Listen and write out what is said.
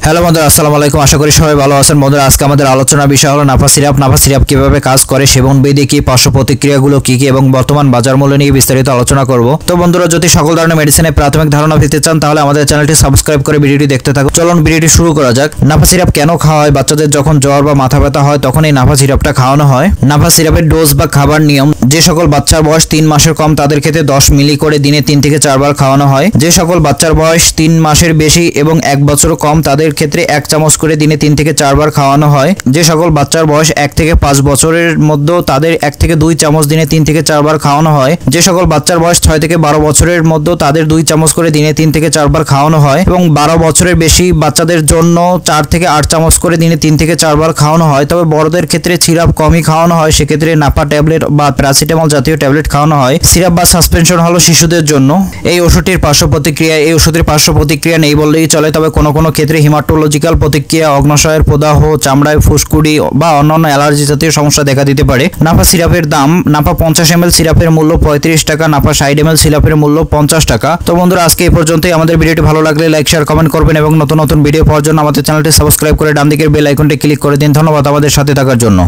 Hello বন্ধুরা, আসসালামু আলাইকুম। আশা করি সবাই ভালো আছেন। বন্ধুরা, আজকে আমাদের আলোচনার বিষয় হলো নাফা সিরাপ। নাফা সিরাপ কিভাবে কাজ করে, সেবনবিধি কি, পার্শ্ব প্রতিক্রিয়াগুলো কি কি এবং বর্তমান বাজার মূল্য নিয়ে বিস্তারিত আলোচনা করব। তো বন্ধুরা, যদি সকল ধরনের মেডিসিনের প্রাথমিক ধারণা পেতে চান তাহলে আমাদের চ্যানেলটি সাবস্ক্রাইব করে ভিডিওটি দেখতে থাকুন। চলুন ভিডিওটি শুরু করা যাক। নাফা সিরাপ কেন খাওয়া হয়? বাচ্চাদের যখন জ্বর বা মাথা ব্যথা হয় তখন এই নাফা সিরাপটা খাওয়ানো হয়। নাফা সিরাপের ডোজ বা খাবার নিয়ম: যে সকল বাচ্চার বয়স 3 মাসের কম তাদের ক্ষেত্রে 10 মিলি করে দিনে 3 থেকে 4 বার খাওয়ানো হয়। যে সকল বাচ্চার বয়স 3 মাসের বেশি এবং 1 বছরও কম তাদের ক্ষেত্রে 1 চামচ করে দিনে 3 থেকে 4 বার খাওয়ানো হয়। যে সকল বাচ্চার বয়স 1 থেকে 5 বছরের মধ্যে তাদের 1 থেকে 2 চামচ দিনে 3 থেকে 4 বার খাওয়ানো হয়। যে সকল বাচ্চার বয়স 6 থেকে 12 বছরের মধ্যে তাদের 2 চামচ করে দিনে 3 থেকে 4 বার খাওয়ানো হয় এবং 12 বছরের বেশি বাচ্চাদের জন্য 4 থেকে 8 চামচ করে দিনে 3 থেকে 4 বার খাওয়ানো হয়। তবে বড়দের ক্ষেত্রে সিরাপ কমই খাওয়ানো হয়, সেক্ষেত্রে নাপা ট্যাবলেট বা প্যারাসিটামল জাতীয় ট্যাবলেট খাওয়ানো হয়। সিরাপ বা সাসপেনশন হলো শিশুদের জন্য। এই ওষুধটির পার্শ্ব প্রতিক্রিয়া নেই বললেই চলে, তবে কোনো কোনো ক্ষেত্রে হিমাটোলজিক্যাল প্রতিক্রিয়া, অগ্নাশয়ের প্রদাহ, চামড়ায় ফুসকুড়ি বা অন্যান্য অ্যালার্জি জাতীয় সমস্যা দেখা দিতে পারে। নাফা সিরাপের দাম: নাফা 50 ml সিরাপের মূল্য 35 টাকা, নাফা 60 ml সিরাপের মূল্য 50 টাকা। তো বন্ধুরা, আজকে এই পর্যন্তই। আমাদের ভিডিওটি ভালো লাগলে লাইক, শেয়ার, কমেন্ট করবেন এবং নতুন নতুন ভিডিও পাওয়ার জন্য আমাদের চ্যানেলটি সাবস্ক্রাইব করে ডান দিকের বেল আইকনটি ক্লিক করে দিন। ধন্যবাদ আমাদের সাথে থাকার জন্য।